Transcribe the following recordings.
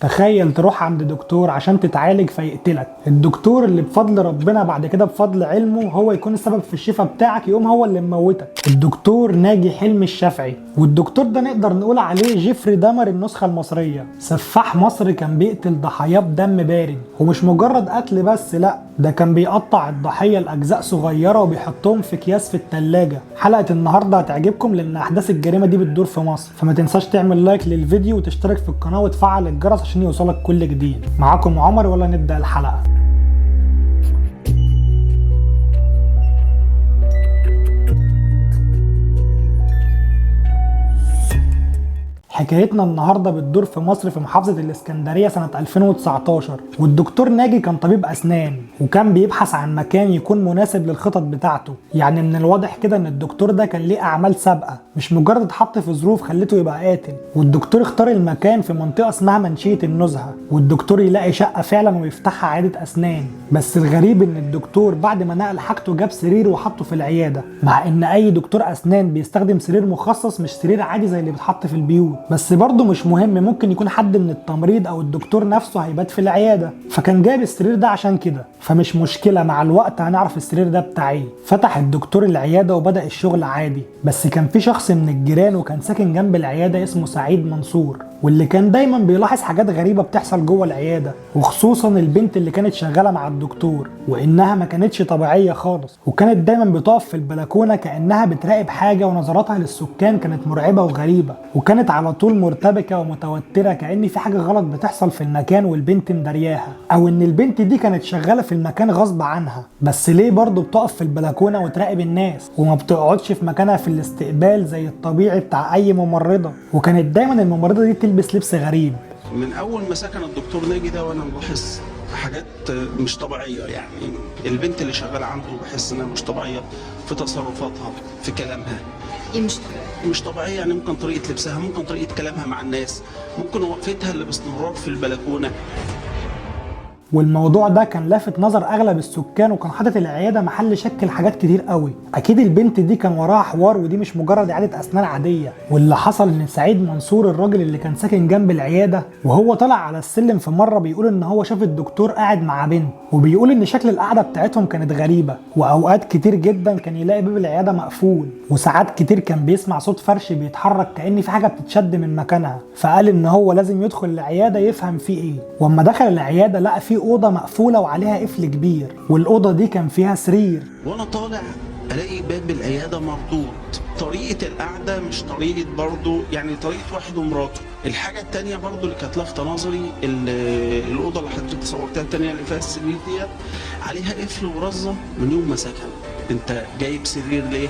تخيل تروح عند دكتور عشان تتعالج فيقتلك، الدكتور اللي بفضل ربنا بعد كده بفضل علمه هو يكون السبب في الشفاء بتاعك يقوم هو اللي مموتك. الدكتور ناجي حلمي الشافعي، والدكتور ده نقدر نقول عليه جيفري دامر النسخة المصرية. سفاح مصري كان بيقتل ضحاياه بدم بارد، ومش مجرد قتل بس، لا ده كان بيقطع الضحية لأجزاء صغيرة وبيحطهم في أكياس في التلاجة. حلقة النهاردة هتعجبكم لأن أحداث الجريمة دي بتدور في مصر، فما تنساش تعمل لايك للفيديو وتشترك في القناة وتفعل الجرس عشان يوصلك كل جديد. معاكم عمر، ولا نبدأ الحلقة. حكايتنا النهارده بتدور في مصر في محافظة الإسكندرية سنة 2019، والدكتور ناجي كان طبيب أسنان وكان بيبحث عن مكان يكون مناسب للخطط بتاعته. يعني من الواضح كده إن الدكتور ده كان ليه أعمال سابقة، مش مجرد اتحط في ظروف خلته يبقى قاتل. والدكتور اختار المكان في منطقة اسمها منشية النزهة، والدكتور يلاقي شقة فعلا ويفتحها عيادة أسنان. بس الغريب إن الدكتور بعد ما نقل حاجته جاب سرير وحطه في العيادة، مع إن أي دكتور أسنان بيستخدم سرير مخصص مش سرير عادي زي اللي بيتحط في البيوت. بس برضه مش مهم، ممكن يكون حد من التمريض او الدكتور نفسه هيبات في العياده، فكان جايب السرير ده عشان كده. فمش مشكله، مع الوقت هنعرف السرير ده بتاع ايه. فتح الدكتور العياده وبدا الشغل عادي، بس كان في شخص من الجيران وكان ساكن جنب العياده اسمه سعيد منصور، واللي كان دايما بيلاحظ حاجات غريبه بتحصل جوه العياده، وخصوصا البنت اللي كانت شغاله مع الدكتور، وانها ما كانتش طبيعيه خالص، وكانت دايما بتقف في البلكونه كانها بتراقب حاجه، ونظراتها للسكان كانت مرعبه وغريبه، وكانت على طول مرتبكه ومتوتره كأن في حاجه غلط بتحصل في المكان والبنت مدرياها، او ان البنت دي كانت شغاله في المكان غصب عنها. بس ليه برضه بتقف في البلكونه وتراقب الناس وما بتقعدش في مكانها في الاستقبال زي الطبيعي بتاع اي ممرضه؟ وكانت دايما الممرضه دي تلبس لبس غريب. من اول ما سكن الدكتور ناجي ده وانا بلاحظ حاجات مش طبيعيه. يعني البنت اللي شغاله عنده بحس انها مش طبيعيه في تصرفاتها، في كلامها. ايه مش طبيعيه، يعني ممكن طريقه لبسها، ممكن طريقه كلامها مع الناس، ممكن وقفتها اللي باستمرار في البلكونه. والموضوع ده كان لافت نظر اغلب السكان، وكان حاطط العياده محل شك لحاجات كتير قوي. اكيد البنت دي كان وراها حوار، ودي مش مجرد عياده اسنان عاديه. واللي حصل ان سعيد منصور الراجل اللي كان ساكن جنب العياده وهو طالع على السلم في مره بيقول ان هو شاف الدكتور قاعد مع بنت، وبيقول ان شكل القعده بتاعتهم كانت غريبه، واوقات كتير جدا كان يلاقي باب العياده مقفول، وساعات كتير كان بيسمع صوت فرش بيتحرك كأن في حاجه بتتشد من مكانها. فقال ان هو لازم يدخل العياده يفهم فيه ايه. واما دخل العياده لقى فيه اوضه مقفوله وعليها قفل كبير، والاوضه دي كان فيها سرير. وانا طالع الاقي باب العياده مردود. طريقه القعده مش طريقه برضو، يعني طريقه واحد ومراته. الحاجه الثانيه برضو اللي كانت لافته نظري، الاوضه اللي حضرتك صورتها الثانيه اللي فيها السرير ديت عليها قفل ورزه من يوم ما سكن. انت جايب سرير ليه؟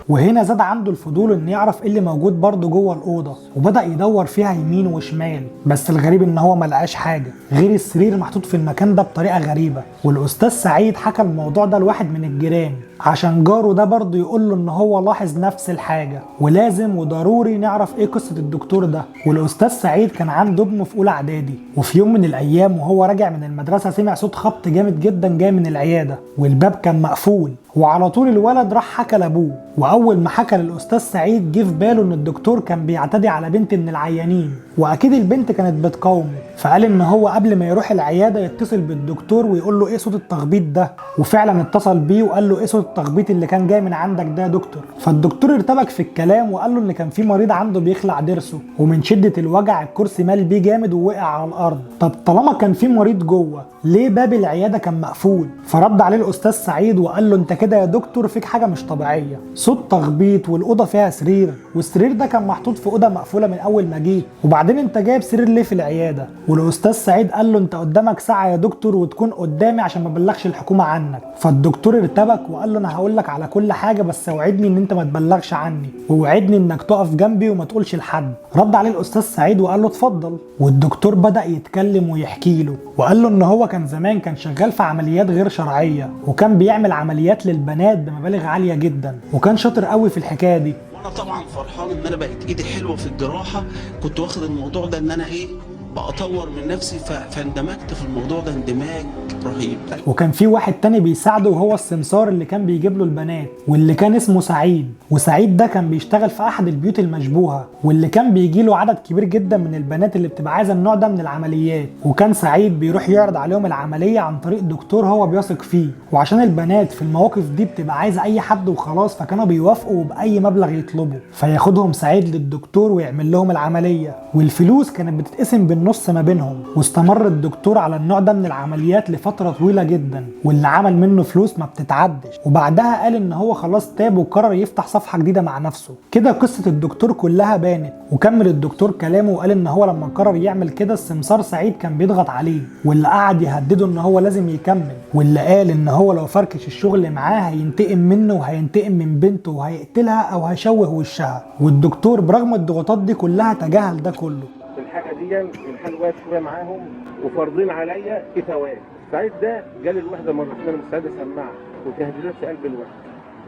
وهنا زاد عنده الفضول ان يعرف ايه اللي موجود برضه جوه الاوضه، وبدا يدور فيها يمين وشمال. بس الغريب ان هو ما لقاش حاجه غير السرير محطوط في المكان ده بطريقه غريبه. والاستاذ سعيد حكى الموضوع ده لواحد من الجيران عشان جاره ده برضه يقول له ان هو لاحظ نفس الحاجه، ولازم وضروري نعرف ايه قصه الدكتور ده. والاستاذ سعيد كان عنده ابنه في اولى اعدادي، وفي يوم من الايام وهو راجع من المدرسه سمع صوت خبط جامد جدا جاي من العياده، والباب كان مقفول. وعلى طول الولد راح حكى لابوه، واول ما حكى للاستاذ سعيد جه في باله ان الدكتور كان بيعتدي على بنت من العيانين، واكيد البنت كانت بتقاومه. فقال ان هو قبل ما يروح العياده يتصل بالدكتور ويقول له ايه صوت التخبيط ده، وفعلا اتصل بيه وقال له ايه صوت التخبيط اللي كان جاي من عندك ده يا دكتور. فالدكتور ارتبك في الكلام وقال له ان كان في مريض عنده بيخلع ضرسه، ومن شده الوجع الكرسي مال بيه جامد ووقع على الارض. طب طالما كان في مريض جوه ليه باب العياده كان مقفول؟ فرد عليه الاستاذ سعيد وقال له انت كده يا دكتور فيك حاجه مش طبيعيه، صوت تخبيط والاوضه فيها سرير، والسرير ده كان محطوط في اوضه مقفوله من اول ما جيت، وبعدين انت جايب سرير ليه في العياده؟ والاستاذ سعيد قال له انت قدامك ساعه يا دكتور وتكون قدامي عشان ما بلغش الحكومه عنك. فالدكتور ارتبك وقال له انا هقول لك على كل حاجه بس اوعدني ان انت ما تبلغش عني، ووعدني انك تقف جنبي وما تقولش لحد. رد عليه الاستاذ سعيد وقال له اتفضل. والدكتور بدا يتكلم ويحكي له، وقال له ان هو كان زمان كان شغال في عمليات غير شرعيه، وكان بيعمل عمليات للبنات بمبالغ عاليه جدا، وكان شاطر قوي في الحكايه دي. وانا طبعا فرحان ان انا بقيت ايدي حلوه في الجراحه. كنت واخد الموضوع ده ان انا ايه، بقى اطور من نفسي فاندمجت في الموضوع ده اندماج رهيب. وكان في واحد تاني بيساعده وهو السمسار اللي كان بيجيب له البنات، واللي كان اسمه سعيد. وسعيد ده كان بيشتغل في احد البيوت المشبوهه، واللي كان بيجي له عدد كبير جدا من البنات اللي بتبقى عايزه النوع ده من العمليات. وكان سعيد بيروح يعرض عليهم العمليه عن طريق دكتور هو بيثق فيه، وعشان البنات في المواقف دي بتبقى عايزه اي حد وخلاص، فكانوا بيوافقوا باي مبلغ يطلبوا، فياخدهم سعيد للدكتور ويعمل لهم العمليه، والفلوس كانت بتتقسم بالنص ما بينهم. واستمر الدكتور على النوع ده من العمليات لفتره طويله جدا، واللي عمل منه فلوس ما بتتعدش. وبعدها قال ان هو خلاص تاب وقرر يفتح صفحه جديده مع نفسه. كده قصه الدكتور كلها بانت. وكمل الدكتور كلامه وقال ان هو لما قرر يعمل كده السمسار سعيد كان بيضغط عليه، واللي قعد يهدده ان هو لازم يكمل، واللي قال ان هو لو فركش الشغل معاه هينتقم منه وهينتقم من بنته وهيقتلها او هيشوه وشها. والدكتور برغم الضغوطات دي كلها تجاهل ده كله. الحاجه دي الحال واقف شويه معاهم وفارضين عليا ثواب. سعيد ده جالي الوحده مرتين من السعاده سماعه وتهديدات في قلب الوحده،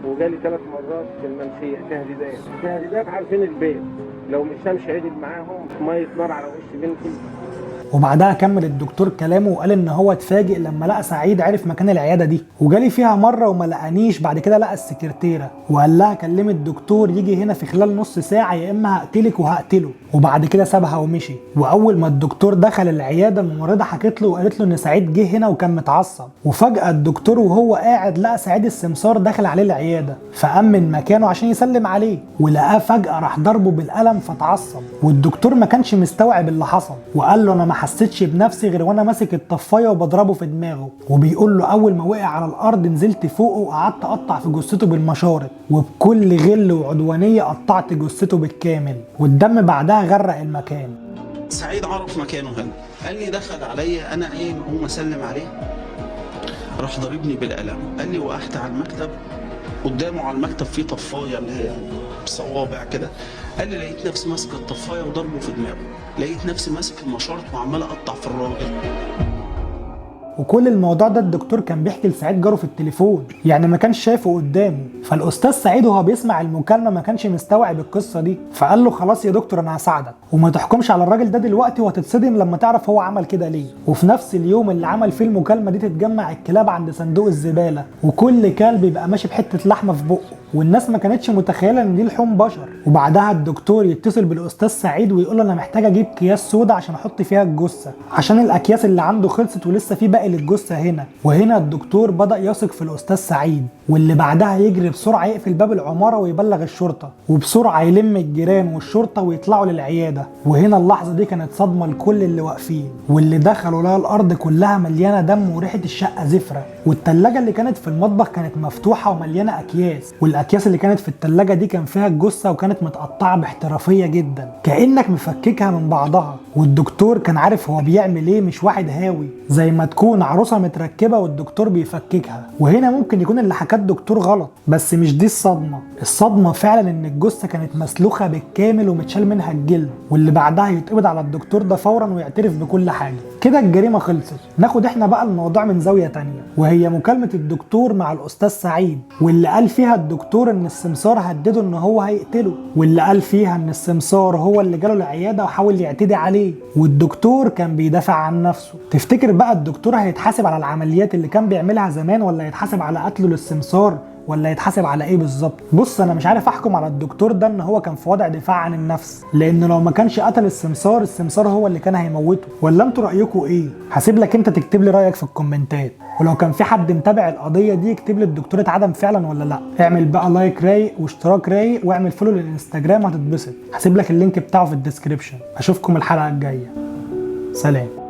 وجالي 3 مرات في المنشيه تهديدات عارفين البيت لو مش همشي عدل معاهم ميه نار على وش بنتي. وبعدها كمل الدكتور كلامه وقال ان هو اتفاجئ لما لقى سعيد عرف مكان العياده دي، وجالي فيها مره وما لقانيش. بعد كده لقى السكرتيره وقال لها كلمي الدكتور يجي هنا في خلال نص ساعه يا اما هقتلك وهقتله. وبعد كده سابها ومشي. واول ما الدكتور دخل العياده الممرضه حكت له وقالت له ان سعيد جه هنا وكان متعصب. وفجاه الدكتور وهو قاعد لقى سعيد السمسار داخل عليه العياده، فقام من مكانه عشان يسلم عليه، ولقاه فجاه راح ضربه بالقلم فتعصب. والدكتور ما كانش مستوعب اللي حصل، وقال له انا ما حسيتش بنفسي غير وانا ماسك الطفايه وبضربه في دماغه. وبيقول له اول ما وقع على الارض نزلت فوقه وقعدت اقطع في جثته بالمشارط، وبكل غل وعدوانيه قطعت جثته بالكامل، والدم بعدها غرق المكان. سعيد عرف مكانه هنا، قال لي دخل عليا انا ايه اقوم اسلم عليه، راح ضربني بالقلم. قال لي وقعت على المكتب، قدامه على المكتب في طفايه اللي هي بصوابع كده. قال لي لقيت نفسي ماسك الطفايه وضربه في دماغه، لقيت نفسي ماسك المشارط وعمال اقطع في الراجل. وكل الموضوع ده الدكتور كان بيحكي لسعيد جاره في التليفون، يعني ما كانش شايفه قدامه. فالاستاذ سعيد وهو بيسمع المكالمه ما كانش مستوعب القصه دي، فقال له خلاص يا دكتور انا هساعدك، وما تحكمش على الراجل ده دلوقتي وهتتصدم لما تعرف هو عمل كده ليه. وفي نفس اليوم اللي عمل فيه المكالمه دي تتجمع الكلاب عند صندوق الزباله، وكل كلب يبقى ماشي بحته لحمه في بقه، والناس ما كانتش متخيله ان دي لحوم بشر. وبعدها الدكتور يتصل بالاستاذ سعيد ويقول له انا محتاج اجيب اكياس سودا عشان احط فيها الجثه، عشان الاكياس اللي عنده خلصت ولسه في باقي للجثه هنا. وهنا الدكتور بدا يثق في الاستاذ سعيد، واللي بعدها يجري بسرعه يقفل باب العماره ويبلغ الشرطه، وبسرعه يلم الجيران والشرطه ويطلعوا للعياده. وهنا اللحظه دي كانت صدمه لكل اللي واقفين، واللي دخلوا لقوا الارض كلها مليانه دم وريحه الشقه زفره، والثلاجه اللي كانت في المطبخ كانت مفتوحه ومليانه اكياس، والاكياس اللي كانت في الثلاجه دي كان فيها الجثه وكانت متقطعه باحترافيه جدا كانك مفككها من بعضها. والدكتور كان عارف هو بيعمل ايه، مش واحد هاوي زي ما تكون عروسه متركبه والدكتور بيفككها. وهنا ممكن يكون اللي حكاه الدكتور غلط، بس مش دي الصدمه. الصدمه فعلا ان الجثه كانت مسلوخه بالكامل ومتشال منها الجلد، واللي بعدها يتقبض على الدكتور ده فورا ويعترف بكل حاجه. كده الجريمه خلصت. ناخد احنا بقى الموضوع من زاويه تانية، وهي مكالمه الدكتور مع الاستاذ سعيد، واللي قال فيها الدكتور ان السمسار هدده ان هو هيقتله، واللي قال فيها ان السمسار هو اللي جاله العياده وحاول يعتدي عليه، والدكتور كان بيدافع عن نفسه. تفتكر بقى الدكتور هيتحاسب على العمليات اللي كان بيعملها زمان، ولا هيتحاسب على قتله للسمسار، ولا يتحاسب على ايه بالظبط؟ بص انا مش عارف احكم على الدكتور ده ان هو كان في وضع دفاع عن النفس، لان لو ما كانش قتل السمسار هو اللي كان هيموته. ولا انتوا رايكم ايه؟ هسيب لك انت تكتب لي رايك في الكومنتات، ولو كان في حد متابع القضيه دي يكتب لي الدكتور اتعدم فعلا ولا لا. اعمل بقى لايك رايق واشتراك رايق واعمل فولو للانستجرام هتتبسط. هسيب لك اللينك بتاعه في الديسكريبشن. اشوفكم الحلقه الجايه، سلام.